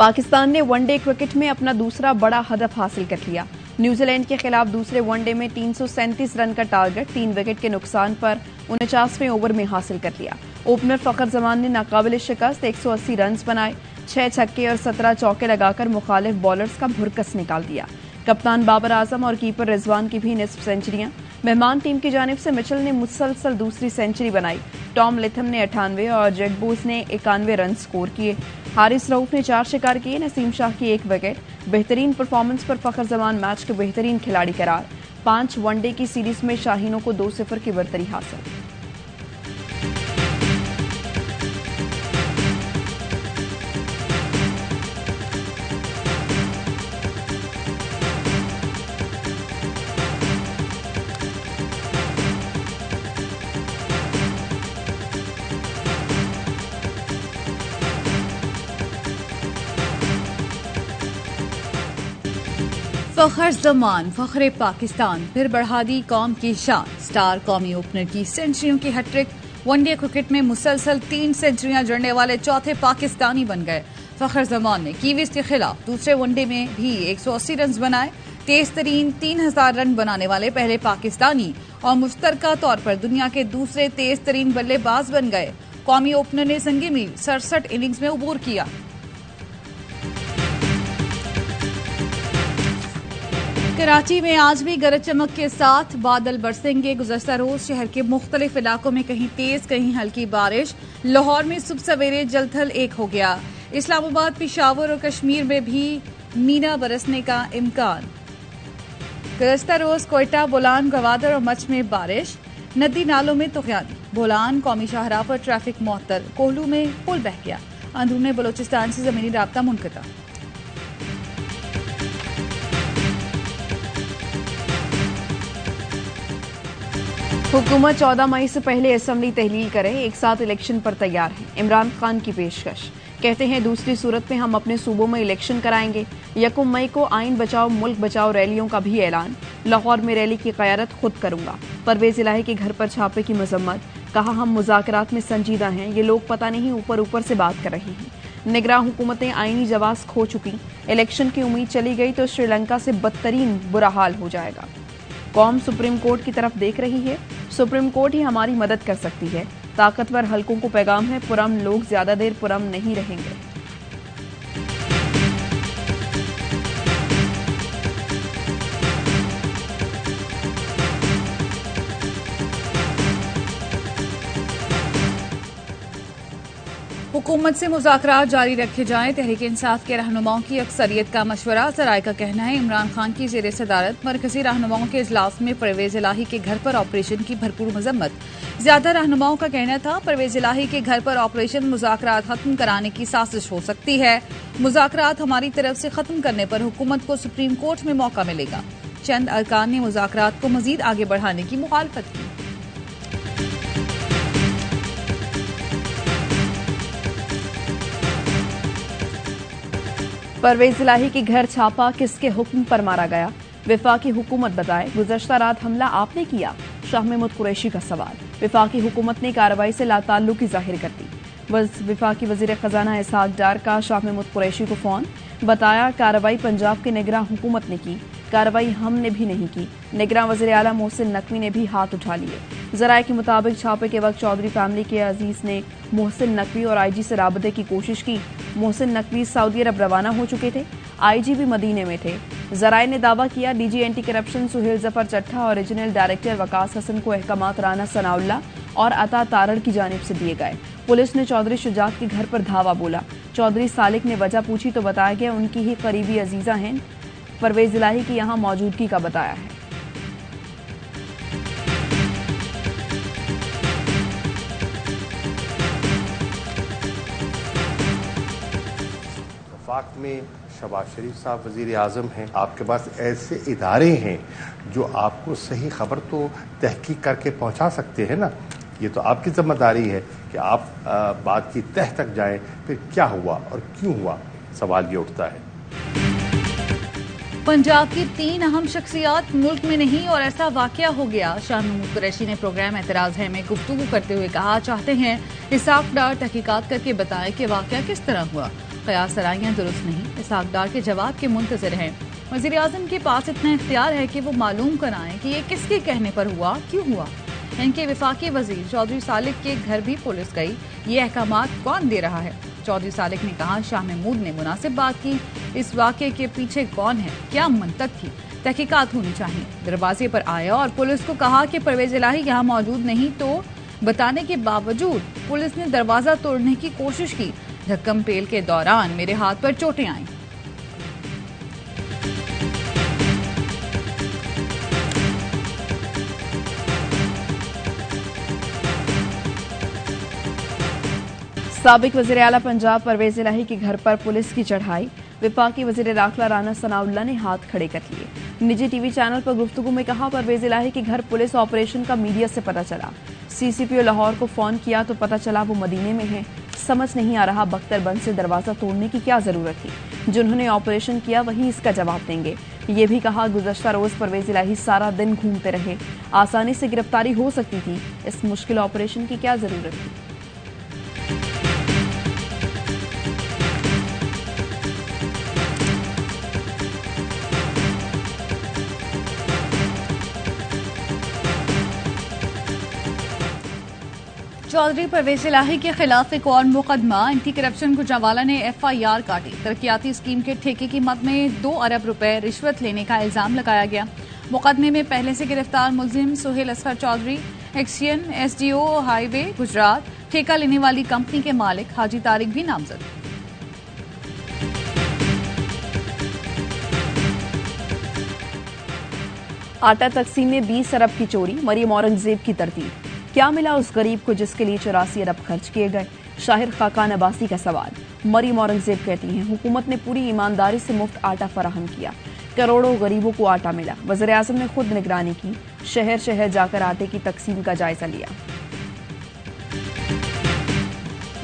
पाकिस्तान ने one day cricket में अपना दूसरा बड़ा हदफ हासिल कर लिया। न्यूजीलैंड के खिलाफ दूसरे वनडे में 337 रन का टारगेट 3 विकेट के नुकसान पर 49वें ओवर में हासिल कर लिया। ओपनर फखर जमान ने नाकाबिल शिकस्त 180 रन बनाए, 6 छक्के और 17 चौके लगाकर मुखालिफ बॉलर्स का भुरकस निकाल दिया। कप्तान बाबर आजम और कीपर रिजवान की भी निस्फ सेंचुरियां। मेहमान टीम की जानिब से मिचेल ने मुसलसल दूसरी सेंचुरी बनाई। टॉम लिथम ने 98 और जेड बोस ने 91 रन स्कोर किए। हारिस रऊफ ने 4 शिकार किए, नसीम शाह की 1 विकेट। बेहतरीन परफॉर्मेंस पर फखर जमान मैच के बेहतरीन खिलाड़ी करार। 5 वनडे की सीरीज में शाहीनों को 2-0 की बरतरी हासिल। फखर जमान फखरे पाकिस्तान, फिर बढ़ा दी कौम की शान। स्टार कौमी ओपनर की सेंचुरियों की हैट्रिक। वनडे क्रिकेट में मुसलसल 3 सेंचुरियां जड़ने वाले चौथे पाकिस्तानी बन गए। फखर जमान ने कीवीज के खिलाफ दूसरे वनडे में भी 180 रन बनाए। तेज तरीन 3000 रन बनाने वाले पहले पाकिस्तानी और मुश्तरका तौर पर दुनिया के दूसरे तेज तरीन बल्लेबाज बन गए। कौमी ओपनर ने संगे मील 67 इनिंग्स में अबूर किया। कराची में आज भी गरज चमक के साथ बादल बरसेंगे। गुज़श्ता रोज शहर के मुख्तलिफ इलाकों में कहीं तेज कहीं हल्की बारिश। लाहौर में सुबह सवेरे जलथल एक हो गया। इस्लामाबाद, पेशावर और कश्मीर में भी मीना बरसने का इम्कान। गुज़श्ता रोज कोयटा, बोलान, गवादर और मच में बारिश। नदी नालों में तुग़यानी। बोलान कौमी शाहराह पर ट्रैफिक मुअत्तल। कोहलू में पुल बह गया। अंदरूनी बलोचिस्तान से जमीनी राब्ता मुनक़ता। हुकूमत 14 मई से पहले असेंबली तहलील करे, एक साथ इलेक्शन पर तैयार है। इमरान खान की पेशकश। कहते हैं दूसरी सूरत में हम अपने सूबों में इलेक्शन कराएंगे। 1 मई को आइन बचाओ मुल्क बचाओ रैलियों का भी ऐलान। लाहौर में रैली की क़यादत खुद करूंगा। परवेज इलाही के घर पर छापे की मजम्मत। कहा हम मुज़ाकरात में संजीदा हैं, ये लोग पता नहीं ऊपर ऊपर से बात कर रहे हैं। निगरां हुकूमतें आईनी जवाब खो चुकी। इलेक्शन की उम्मीद चली गई तो श्रीलंका से बदतरीन बुरा हाल हो जाएगा। कौम सुप्रीम कोर्ट की तरफ देख रही है। सुप्रीम कोर्ट ही हमारी मदद कर सकती है। ताकतवर हलकों को पैगाम है, पुरअमन लोग ज्यादा देर पुरअमन नहीं रहेंगे। हुकूमत से मुज़ाकरात जारी रखे जाएं। तहरीक इंसाफ के रहनुमाओं की अक्सरियत का मशवरा। ज़राए का कहना है इमरान खान की ज़ेर सदारत मरकजी रहनुमाओं के इजलास में परवेज इलाही के घर पर ऑपरेशन की भरपूर मजम्मत। ज्यादा रहनुमाओं का कहना था परवेज इलाही के घर पर ऑपरेशन मुज़ाकरात खत्म कराने की साजिश हो सकती है। मुज़ाकरात हमारी तरफ से खत्म करने पर हुकूमत को सुप्रीम कोर्ट में मौका मिलेगा। चंद अरकान ने मुज़ाकरात को मजीद आगे बढ़ाने की मुखालफत की। परवेज इलाही के घर छापा, किसके हुक्म पर मारा गया? विफाकी हुकूमत बताए। गुज़श्ता रात हमला आपने किया? शाह महमूद कुरैशी का सवाल। विफाकी हुकूमत ने कार्रवाई से लाताल्लुकी जाहिर कर दी। विफाकी वजीर खजाना इसहाक डार का शाह महमूद कुरैशी को फोन। बताया कार्रवाई पंजाब के निगरां हुकूमत ने की, कार्रवाई हमने भी नहीं की। निगरां वज़ीर आला मोहसिन नकवी ने भी हाथ उठा लिए। ज़राए के मुताबिक छापे के वक्त चौधरी फैमिली के अजीज ने मोहसिन नकवी और आईजी से राबते की कोशिश की। मोहसिन नकवी सऊदी अरब रवाना हो चुके थे, आईजी भी मदीने में थे। ज़राए ने दावा किया DG anti corruption Suhail Zafar Chattha और रीजनल डायरेक्टर वकास हसन को अहकामात राना सनाउल्ला और अता तारड़ की जानिब से दिए गए। पुलिस ने चौधरी शुजात के घर पर धावा बोला। चौधरी सालिक ने वजह पूछी तो बताया गया उनकी ही करीबी अजीजा हैं। परवेज इलाही की यहां मौजूदगी का बताया है। वफाक में शहबाज शरीफ साहब वज़ीर आज़म हैं, आपके पास ऐसे इदारे हैं जो आपको सही खबर तो तहकीक करके पहुंचा सकते हैं ना। ये तो आपकी जिम्मेदारी है कि आप बात की तह तक जाएं। फिर क्या हुआ और क्यों हुआ, सवाल ये उठता है। पंजाब की 3 अहम शख्सियात मुल्क में नहीं और ऐसा वाकया हो गया। शाह महमूद कुरैशी ने प्रोग्राम एतराज है में गुफ्तगू करते हुए कहा चाहते हैं इसहाक डार तहकीकात करके बताएं कि वाकया किस तरह हुआ। कयास सराइयाँ दुरुस्त नहीं, इसहाक डार के जवाब के मुंतजर हैं। वज़ीर आज़म के पास इतना इख्तियार है कि वो मालूम कराएं कि ये किसके कहने पर हुआ, क्यों हुआ। इनके विफाकी वजीर चौधरी सालिक के घर भी पुलिस गई, ये अहकामात कौन दे रहा है। चौधरी सालिक ने कहा शाह महमूद ने मुनासिब बात की, इस वाक़े के पीछे कौन है, क्या मंतक थी, तहकीकात होनी चाहिए। दरवाजे पर आया और पुलिस को कहा कि परवेज इलाही यहाँ मौजूद नहीं, तो बताने के बावजूद पुलिस ने दरवाजा तोड़ने की कोशिश की। धक्कम पेल के दौरान मेरे हाथ पर चोटें आईं। साबिक वज़ीर आला पंजाब परवेज इलाही के घर पर पुलिस की चढ़ाई, विफाकी वज़ीर दाखिला राना सनाउल्लाह ने हाथ खड़े कर लिए। निजी टीवी चैनल पर गुफ्तगू में कहा परवेज इलाही के घर पुलिस ऑपरेशन का मीडिया से पता चला, सीसीपीओ लाहौर को फोन किया तो पता चला वो मदीने में है। समझ नहीं आ रहा बख्तरबंद से दरवाजा तोड़ने की क्या जरूरत थी, जिन्होंने ऑपरेशन किया वही इसका जवाब देंगे। ये भी कहा गुज़श्ता रोज परवेज इलाही सारा दिन घूमते रहे, आसानी से गिरफ्तारी हो सकती थी, इस मुश्किल ऑपरेशन की क्या जरूरत थी। चौधरी परवेज इलाही के खिलाफ एक और मुकदमा, एंटी करप्शन गुजरांवाला ने FIR काटी। तरक्याती स्कीम के ठेके की मद में 2 अरब रुपए रिश्वत लेने का इल्जाम लगाया गया। मुकदमे में पहले से गिरफ्तार मुलजिम सुहेल असगर चौधरी, एक्सियन SDO हाईवे गुजरात, ठेका लेने वाली कंपनी के मालिक हाजी तारिक भी नामजद। आटा तकसीम में 20 अरब की चोरी, मरियम औरंगजेब की तरतीब। क्या मिला उस गरीब को जिसके लिए 84 अरब खर्च किए गए। शाहिर खाकान अब्बासी का सवाल। मरियम औरंगजेब कहती हैं हुकूमत ने पूरी ईमानदारी से मुफ्त आटा फराहम किया, करोड़ों गरीबों को आटा मिला। वज़ीर आज़म ने खुद निगरानी की, शहर शहर जाकर आटे की तकसीम का जायजा लिया।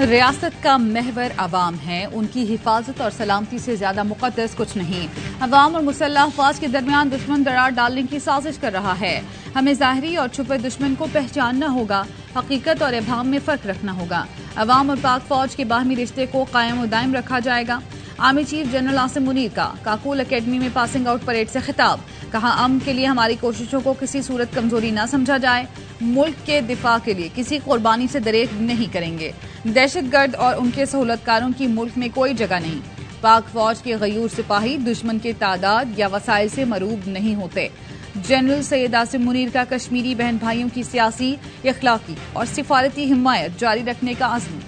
रियासत का महवर अवाम है, उनकी हिफाजत और सलामती से ज्यादा मुकद्दस कुछ नहीं। अवाम और मुसल्लह अफवाज के दरमियान दुश्मन दरार डालने की साजिश कर रहा है। हमें ज़ाहिरी और छुपे दुश्मन को पहचानना होगा, हकीकत और इबाम में फ़र्क रखना होगा। अवाम और पाक फौज के बाहमी रिश्ते को कायम और दायम रखा जाएगा। Army chief general Asim Munir का काकुल अकेडमी में पासिंग आउट परेड से खिताब। कहा अमन के लिए हमारी कोशिशों को किसी सूरत कमजोरी न समझा जाए, मुल्क के दिफा के लिए किसी कुर्बानी से दरेक नहीं करेंगे। दहशतगर्द और उनके सहूलतकारों की मुल्क में कोई जगह नहीं। पाक फौज के गयूर सिपाही दुश्मन के तादाद या वसाइल से मरूब नहीं होते। जनरल सैयद आसिम मुनीर का कश्मीरी बहन भाइयों की सियासी, इखलाकी और सिफारती हिमायत जारी रखने का अज़्म।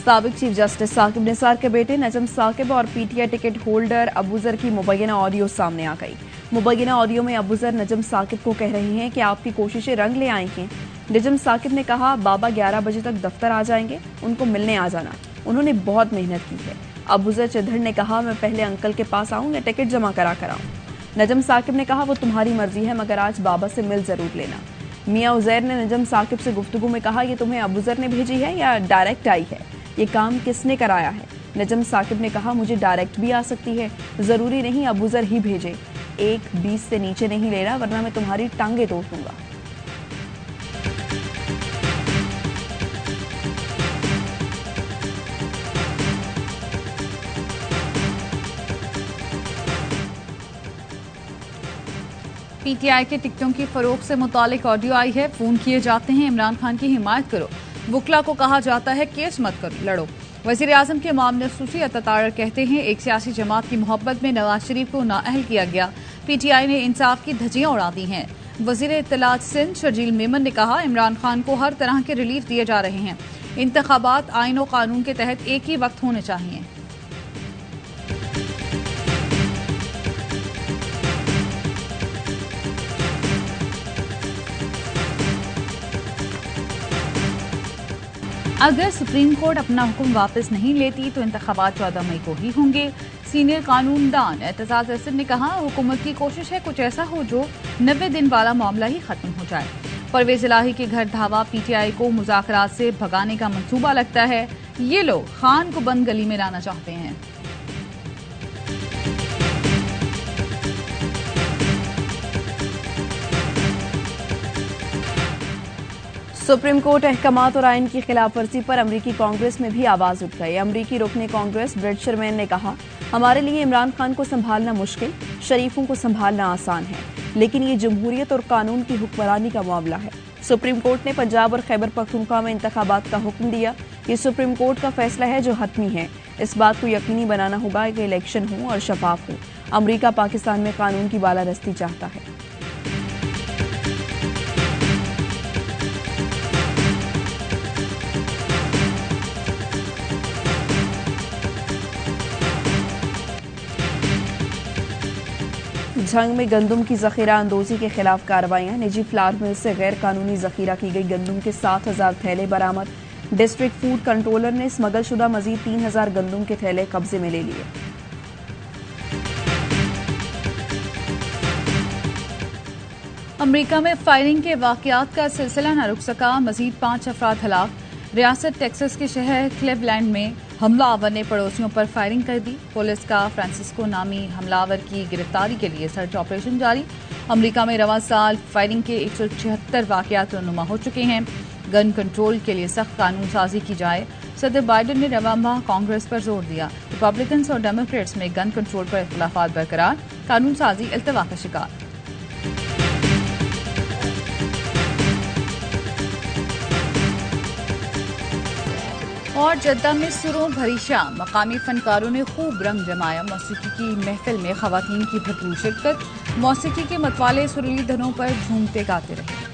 साबिक चीफ जस्टिस साकिब निसार के बेटे नजम साकिब और PTI टिकट होल्डर अबूजर की मुबैना ऑडियो सामने आ गई। मुबैना ऑडियो में अबूजर नजम साकिब को कह रहे हैं कि आपकी कोशिशें रंग ले आएंगी। नजम साकिब ने कहा बाबा 11 बजे तक दफ्तर आ जाएंगे, उनको मिलने आ जाना, उन्होंने बहुत मेहनत की है। अबूजर चिधड़ ने कहा मैं पहले अंकल के पास आऊं या टिकट जमा करा कर आऊं। नजम साकिब ने कहा वो तुम्हारी मर्जी है, मगर आज बाबा से मिल जरूर लेना। मियां उजैर ने नजम साकिब से गुफ्तगू में कहा ये तुम्हें अबूजर ने भेजी है या डायरेक्ट आई है, ये काम किसने कराया है। नजम साकिब ने कहा मुझे डायरेक्ट भी आ सकती है, जरूरी नहीं अबूजर ही भेजे। 1.20 से नीचे नहीं लेना वरना मैं तुम्हारी टांगे तोड़ दूंगा। PTI के टिकटों की फरोख्त से मुतालिक ऑडियो आई है। फोन किए जाते हैं इमरान खान की हिमायत करो, वुकला को कहा जाता है केस मत करो, लड़ो। वज़ीर आज़म के मामले सूसी अतातार कहते हैं एक सियासी जमात की मोहब्बत में नवाज शरीफ को नाअहल किया गया। PTI ने इंसाफ की धज्जियां उड़ा दी हैं। वज़ीर इत्तलात सिंध शर्जील मेमन ने कहा इमरान खान को हर तरह के रिलीफ दिए जा रहे हैं। इंतखाबात आईन और कानून के तहत एक ही वक्त होने चाहिए। अगर सुप्रीम कोर्ट अपना हुक्म वापस नहीं लेती तो इंतखाबात 14 मई को ही होंगे। सीनियर कानूनदान एतजाज अहसन ने कहा हुकूमत की कोशिश है कुछ ऐसा हो जो 90 दिन वाला मामला ही खत्म हो जाए। परवेज इलाही के घर धावा PTI को मुज़ाकरात से भगाने का मंसूबा लगता है। ये लोग खान को बंद गली में लाना चाहते हैं। सुप्रीम कोर्ट अहकामात और आइन की खिलाफ वर्जी पर अमरीकी कांग्रेस में भी आवाज उठ गई। अमरीकी रुकने कांग्रेस ब्रेड शेरमैन ने कहा, हमारे लिए इमरान खान को संभालना मुश्किल, शरीफों को संभालना आसान है, लेकिन ये जमहूरियत और कानून की हुक्मरानी का मामला है। सुप्रीम कोर्ट ने पंजाब और खैबर पख्तूनख्वा में इंतखाबात का हुक्म दिया। ये सुप्रीम कोर्ट का फैसला है जो हतमी है। इस बात को यकीनी बनाना होगा कि इलेक्शन हो और शफाफ हो। अमरीका पाकिस्तान में कानून की बालादस्ती चाहता है। झंग में गंदुम की जखीरा अंदोजी के खिलाफ कार्रवाइयां। निजी फ्लावर मिल से गैर कानूनी जखीरा की गई गंदुम के 7,000 थैले बरामद। डिस्ट्रिक्ट फूड कंट्रोलर ने स्मगलशुदा मजीद 3,000 गंदुम के थैले कब्जे में ले लिए। अमेरिका में फायरिंग के वाकयात का सिलसिला न रुक सका। मजीद 5 अफराद हलाक। रियासत टेक्सास के शहर क्लीवलैंड में हमलावर ने पड़ोसियों पर फायरिंग कर दी। पुलिस का फ्रांसिस्को नामी हमलावर की गिरफ्तारी के लिए सर्च ऑपरेशन जारी। अमेरिका में रवां साल फायरिंग के 176 वाकयात रनुमा हो चुके हैं। गन कंट्रोल के लिए सख्त कानून साजी की जाए। सदर बाइडेन ने रवां माह कांग्रेस पर जोर दिया। रिपब्लिकन्स और डेमोक्रेट्स में गन कंट्रोल पर इख्तिलाफात बरकरार। कानून साजी इल्तवा का शिकार। और जद्दा में सुरों भरी शाम। मकामी फनकारों ने खूब रंग जमाया। मौसीकी की महफिल में खवातीन की भरपूर शिरकत। मौसीकी के मतवाले सुरीली धनों पर झूमते गाते रहे।